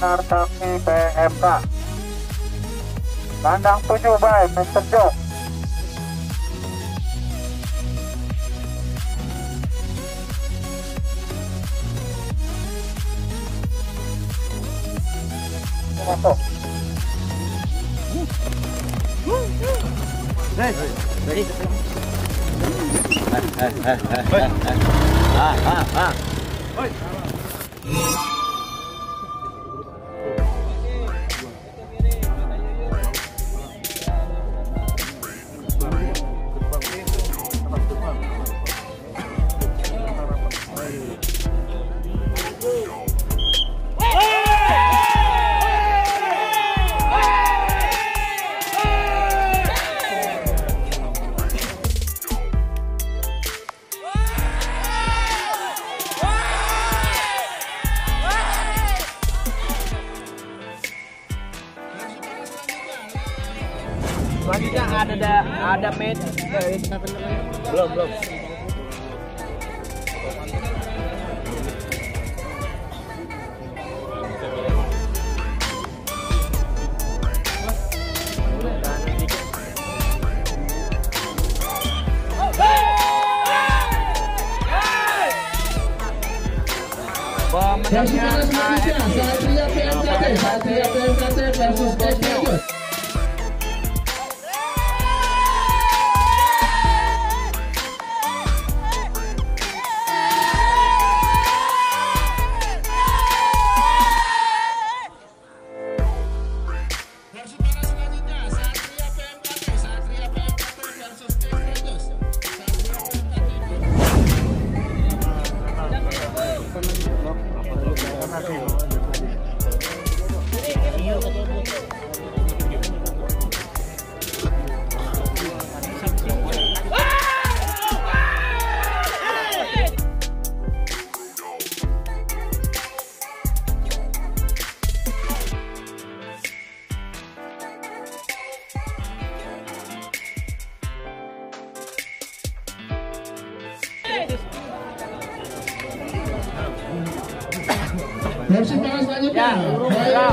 Sinar Sakti Pmkt. Kandang 7 by Mr. Joe. Masuk. Selanjutnya ada med belum. Pemenangnya Satria Pmkt versus Bosnius. Versi panas selanjutnya, Ayla.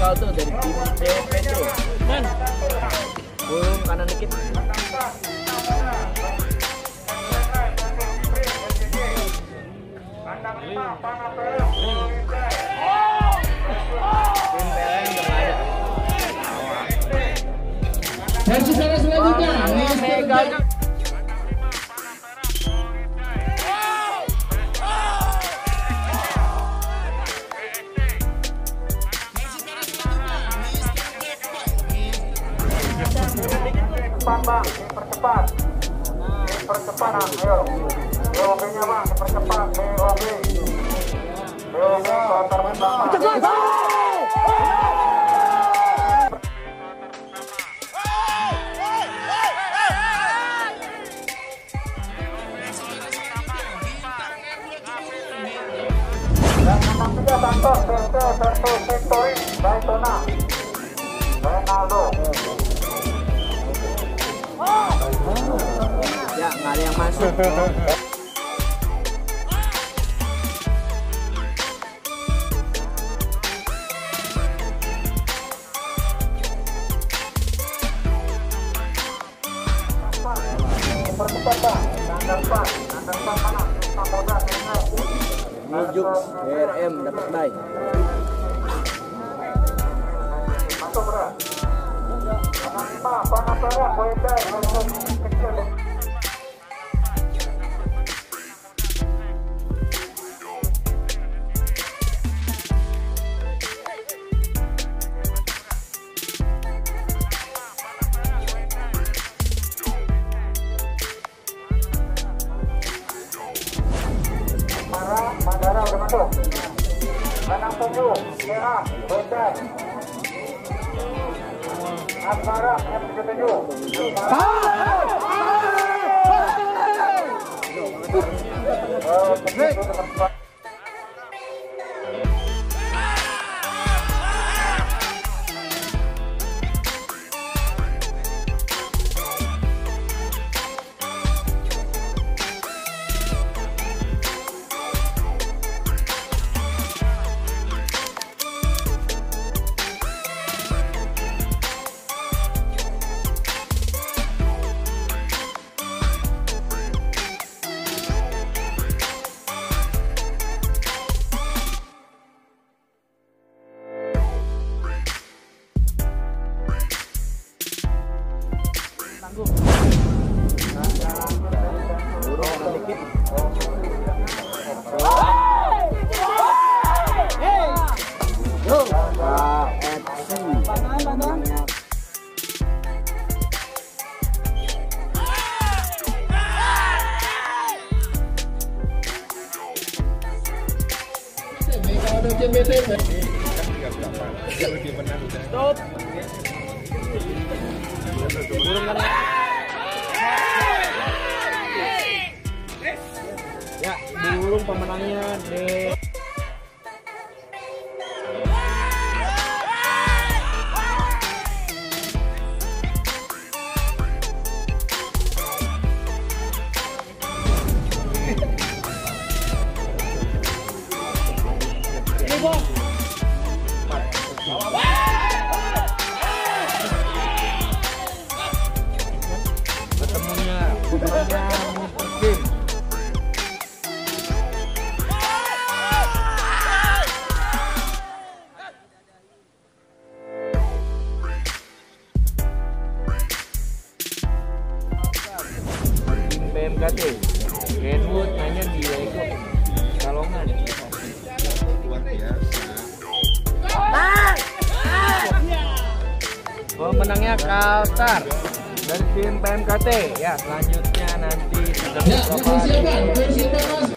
Kau tuh dari Pmkt. Man. Burung kanan dikit. Versi sana selanjutnya, Meganya. Bang, dipercepat. Ayo. BOB-nya bang, dipercepat. BOB antar bang. Dan nomor 3 Santos PT versus Victory Daytona Ronaldo. Ya, nggak ada yang masuk. Mujuk RM dapat baik. Masuk bro. Panah perak, kecil. Mandara udah masuk. Kanang 7, PA, Bocah. Asmara, M37. Stop. Burung kan? Ya, burung pemenangnya deh. Ini bos. Ketemunya putranya mungkin. Pmkt Kenwood hanya dia ikut kalongan. Luar biasa. Pemenangnya Kaltar dari tim Pmkt. Ya, selanjutnya nanti sudah Ya, persiapan